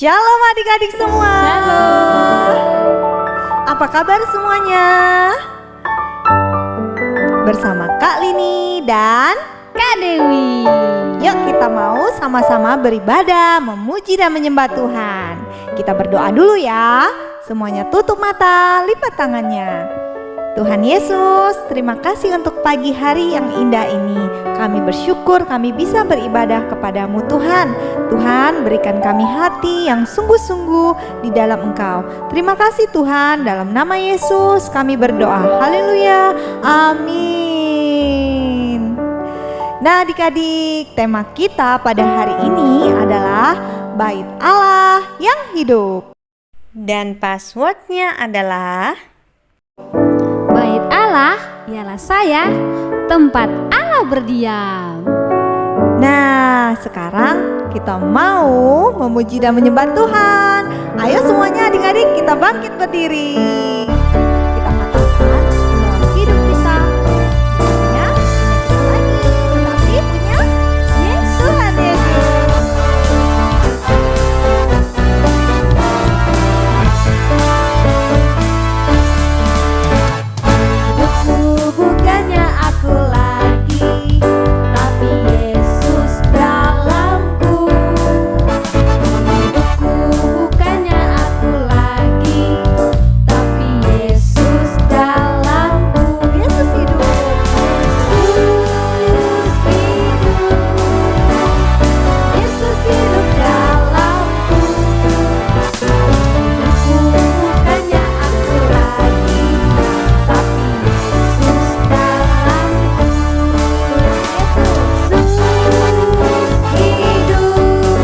Shalom adik-adik semua. Shalom. Apa kabar semuanya? Bersama Kak Lini dan Kak Dewi. yuk kita mau sama-sama beribadah, memuji dan menyembah Tuhan. Kita berdoa dulu ya. Semuanya tutup mata, lipat tangannya. Tuhan Yesus, terima kasih untuk pagi hari yang indah ini. Kami bersyukur kami bisa beribadah kepadamu Tuhan. Tuhan, berikan kami hati yang sungguh-sungguh di dalam Engkau. Terima kasih Tuhan, dalam nama Yesus kami berdoa. Haleluya, amin. Nah adik-adik, tema kita pada hari ini adalah Bait Allah yang hidup. Dan passwordnya adalah Bait Allah ialah saya, tempat Allah berdiam. Nah, sekarang kita mau memuji dan menyembah Tuhan. Ayo semuanya adik-adik kita bangkit berdiri. Kita katakan bahwa hidup kita punya kita lagi, tetapi punya Yesus. Tuhan Yesus. Hidupku bukannya aku lagi, tapi Yesus dalamku. Hidupku bukannya aku lagi, tapi Yesus dalamku. Yesus hidup. Yesus hidup dalamku. Hidupku bukannya aku lagi, tapi Yesus dalamku.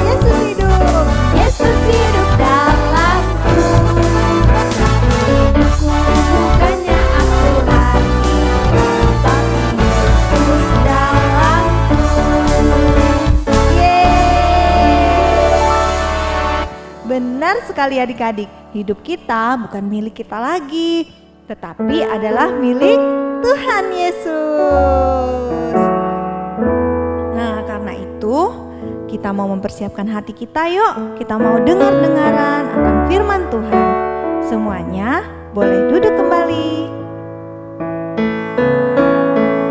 Yesus hidup. Yesus hidup dalamku. Hidupku bukannya aku lagi, tapi Yesus dalamku. Benar sekali adik-adik, hidup kita bukan milik kita lagi, tetapi adalah milik Tuhan Yesus. Nah, karena itu kita mau mempersiapkan hati kita yuk. Kita mau dengar-dengaran akan firman Tuhan. Semuanya boleh duduk kembali.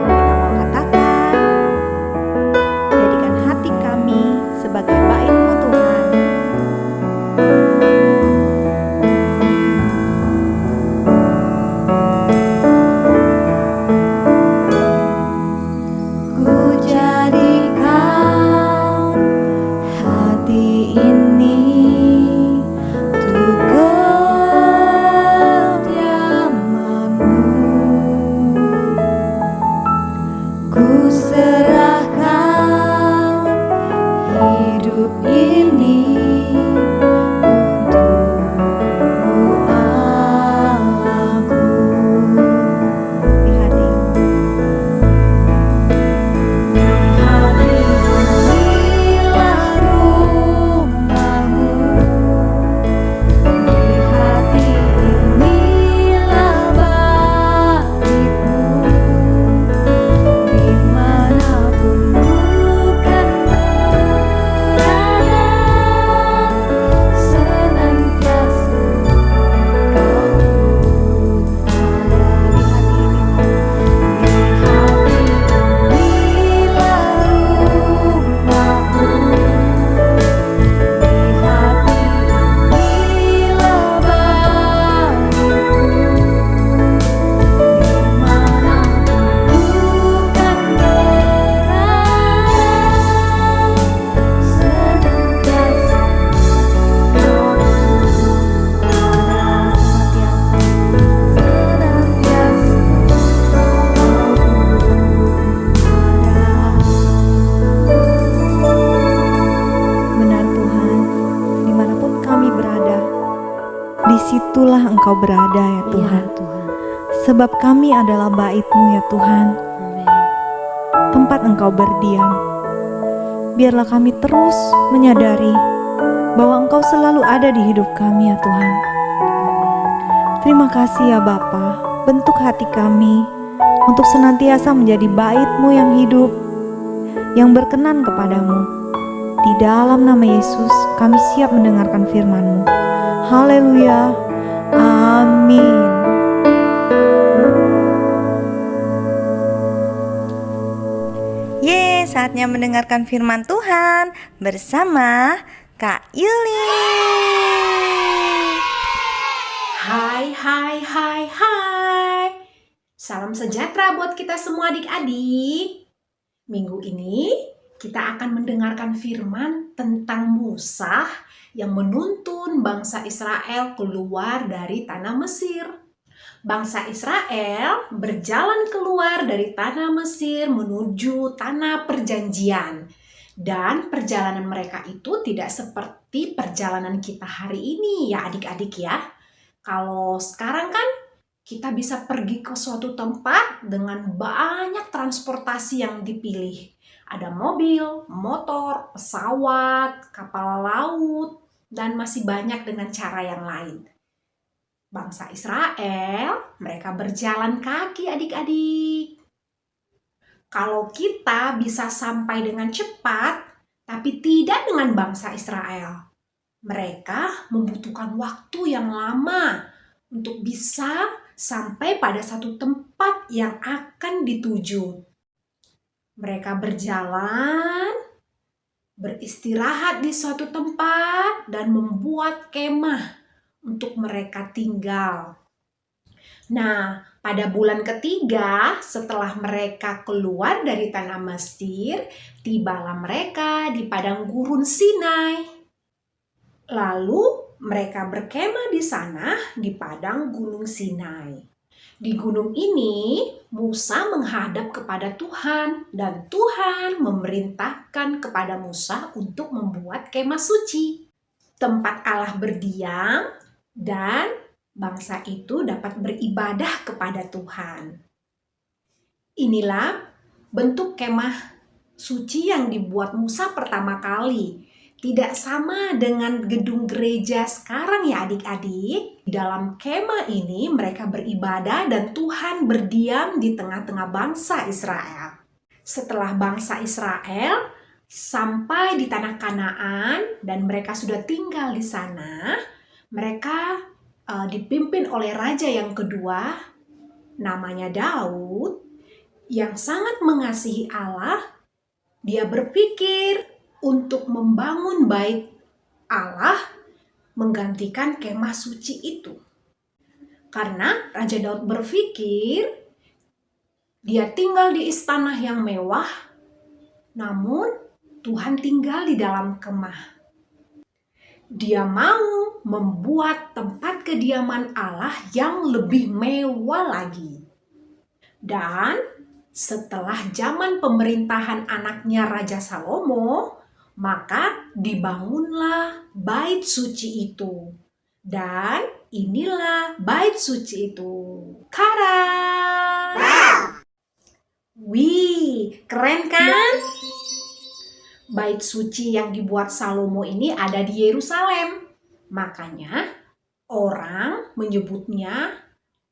Kita mau katakan, jadikan hati kami sebagai bait-Mu Tuhan. Ku jadikan hati ini untuk kediaman-Mu. Ku serahkan hidup ini untukmu Allahku. Di hati. Hati inilah rumah-Mu. Di hati inilah bait-Mu. Dimanapun ku kan berada, senantiasa Kau ada di hati ini. Di hati inilah rumah-Mu. Di hati inilah bait-Mu. Dimanapun ku kan berada, senantiasa Kau Benar Tuhan, dimanapun kami berada, disitulah Engkau berada ya Tuhan. Ya Tuhan. Sebab kami adalah bait-Mu ya Tuhan, Amin. tempat Engkau berdiam. Biarlah kami terus menyadari bahwa Engkau selalu ada di hidup kami ya Tuhan. Terima kasih ya Bapa, bentuk hati kami untuk senantiasa menjadi bait-Mu yang hidup, yang berkenan kepadamu. Di dalam nama Yesus, kami siap mendengarkan firman-Mu. Haleluya. Amin. Saatnya mendengarkan firman Tuhan bersama Kak Yuli. Hai, hai, hai, hai. Salam sejahtera buat kita semua adik-adik. Minggu ini kita akan mendengarkan firman tentang Musa yang menuntun bangsa Israel keluar dari tanah Mesir. Bangsa Israel berjalan keluar dari tanah Mesir menuju tanah perjanjian. Dan perjalanan mereka itu tidak seperti perjalanan kita hari ini ya adik-adik ya. Kalau sekarang kan kita bisa pergi ke suatu tempat dengan banyak transportasi yang dipilih. Ada mobil, motor, pesawat, kapal laut, dan masih banyak dengan cara yang lain. Bangsa Israel, mereka berjalan kaki adik-adik. Kalau kita bisa sampai dengan cepat, tapi tidak dengan bangsa Israel. Mereka membutuhkan waktu yang lama untuk bisa sampai pada satu tempat yang akan dituju. Mereka berjalan, beristirahat di suatu tempat, dan membuat kemah untuk mereka tinggal. Nah, pada bulan ketiga setelah mereka keluar dari tanah Mesir, tibalah mereka di padang gurun Sinai. Lalu mereka berkemah di sana di padang gunung Sinai. Di gunung ini Musa menghadap kepada Tuhan dan Tuhan memerintahkan kepada Musa untuk membuat kemah suci, tempat Allah berdiam dan bangsa itu dapat beribadah kepada Tuhan. Inilah bentuk kemah suci yang dibuat Musa pertama kali. Tidak sama dengan gedung gereja sekarang ya adik-adik. Di dalam kemah ini mereka beribadah dan Tuhan berdiam di tengah-tengah bangsa Israel. Setelah bangsa Israel sampai di tanah Kanaan dan mereka sudah tinggal di sana, mereka dipimpin oleh raja yang kedua, namanya Daud, yang sangat mengasihi Allah. Dia berpikir untuk membangun bait Allah menggantikan kemah suci itu. Karena Raja Daud berpikir dia tinggal di istana yang mewah, namun Tuhan tinggal di dalam kemah. Dia mau membuat tempat kediaman Allah yang lebih mewah lagi. Dan setelah zaman pemerintahan anaknya Raja Salomo, maka dibangunlah bait suci itu. Dan inilah bait suci itu. Tada! Wih, keren kan? Bait suci yang dibuat Salomo ini ada di Yerusalem. Makanya orang menyebutnya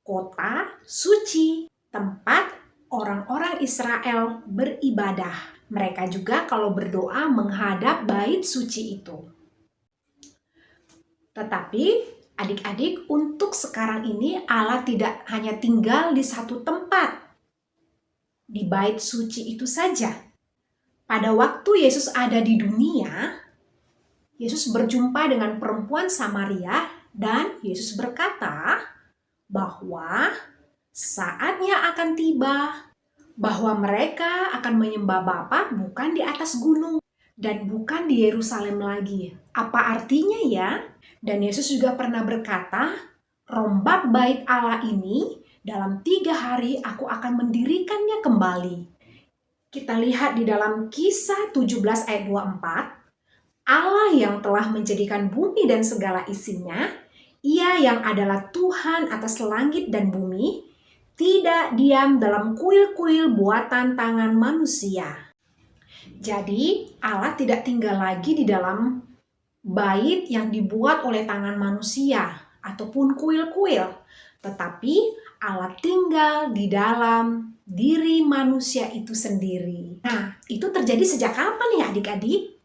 kota suci, tempat orang-orang Israel beribadah. Mereka juga kalau berdoa menghadap bait suci itu. Tetapi adik-adik, untuk sekarang ini Allah tidak hanya tinggal di satu tempat, di bait suci itu saja. Pada waktu Yesus ada di dunia, Yesus berjumpa dengan perempuan Samaria dan Yesus berkata bahwa saatnya akan tiba bahwa mereka akan menyembah Bapa bukan di atas gunung dan bukan di Yerusalem lagi. Apa artinya ya? Dan Yesus juga pernah berkata, rombak bait Allah ini dalam 3 hari aku akan mendirikannya kembali. Kita lihat di dalam Kisah 17 ayat 24, Allah yang telah menjadikan bumi dan segala isinya, Ia yang adalah Tuhan atas langit dan bumi, tidak diam dalam kuil-kuil buatan tangan manusia. Jadi Allah tidak tinggal lagi di dalam bait yang dibuat oleh tangan manusia ataupun kuil-kuil, tetapi Allah tinggal di dalam diri manusia itu sendiri. Nah, itu terjadi sejak kapan ya adik-adik?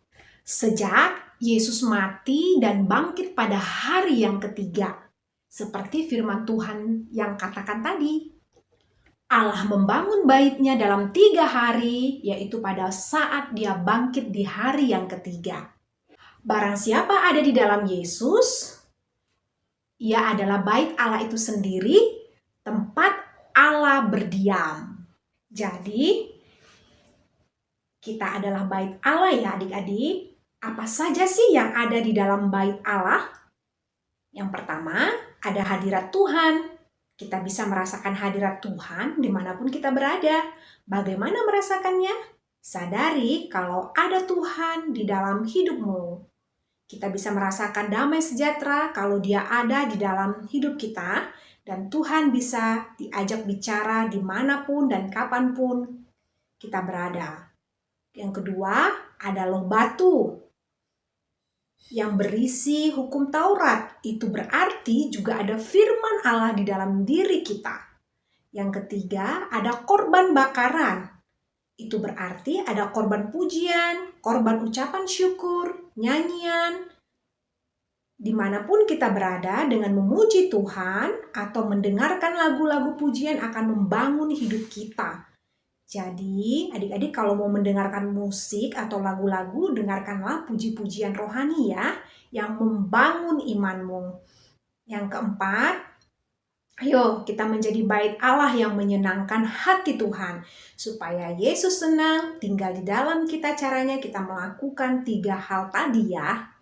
Sejak Yesus mati dan bangkit pada hari yang ketiga. Seperti firman Tuhan yang katakan tadi. Allah membangun bait-Nya dalam 3 hari, yaitu pada saat Dia bangkit di hari yang ketiga. Barang siapa ada di dalam Yesus, ia adalah bait Allah itu sendiri, tempat Allah berdiam. Jadi, kita adalah bait Allah ya adik-adik. Apa saja sih yang ada di dalam bait Allah? Yang pertama, ada hadirat Tuhan. Kita bisa merasakan hadirat Tuhan dimanapun kita berada. Bagaimana merasakannya? Sadari kalau ada Tuhan di dalam hidupmu. Kita bisa merasakan damai sejahtera kalau Dia ada di dalam hidup kita. Dan Tuhan bisa diajak bicara dimanapun dan kapanpun kita berada. Yang kedua, ada loh batu yang berisi hukum Taurat. Itu berarti juga ada firman Allah di dalam diri kita. Yang ketiga, ada korban bakaran. Itu berarti ada korban pujian, korban ucapan syukur, nyanyian. Dimanapun kita berada dengan memuji Tuhan atau mendengarkan lagu-lagu pujian akan membangun hidup kita. Jadi, adik-adik kalau mau mendengarkan musik atau lagu-lagu, dengarkanlah puji-pujian rohani ya, yang membangun imanmu. Yang keempat, ayo kita menjadi bait Allah yang menyenangkan hati Tuhan. Supaya Yesus senang tinggal di dalam kita, caranya kita melakukan 3 hal tadi ya.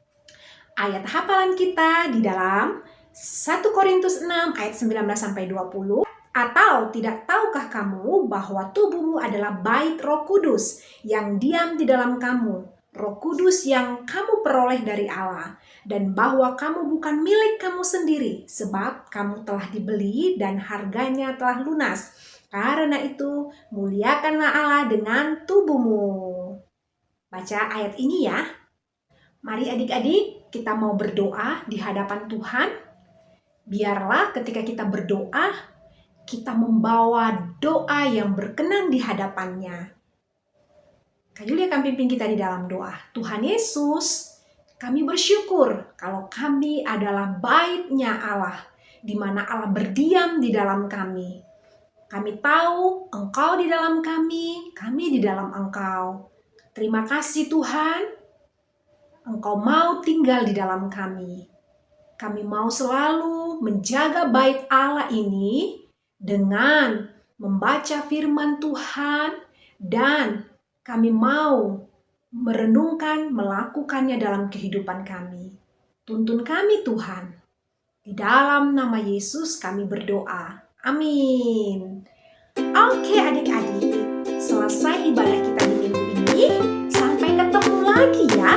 Ayat hafalan kita di dalam 1 Korintus 6 ayat 19-20. Atau tidak tahukah kamu bahwa tubuhmu adalah bait Roh Kudus yang diam di dalam kamu, Roh Kudus yang kamu peroleh dari Allah, dan bahwa kamu bukan milik kamu sendiri, sebab kamu telah dibeli dan harganya telah lunas. Karena itu, muliakanlah Allah dengan tubuhmu. Baca ayat ini ya. Mari adik-adik, kita mau berdoa di hadapan Tuhan. Biarlah ketika kita berdoa, kita membawa doa yang berkenan di hadapannya. Kak Yulia akan pimpin kita di dalam doa. Tuhan Yesus, kami bersyukur kalau kami adalah bait-Nya Allah, di mana Allah berdiam di dalam kami. Kami tahu Engkau di dalam kami di dalam Engkau. Terima kasih Tuhan, Engkau mau tinggal di dalam kami. Kami mau selalu menjaga bait Allah ini dengan membaca firman Tuhan, dan kami mau merenungkan, melakukannya dalam kehidupan kami. Tuntun kami Tuhan. Di dalam nama Yesus kami berdoa. Amin. Oke adik-adik, selesai ibadah kita di minggu ini. Sampai ketemu lagi ya.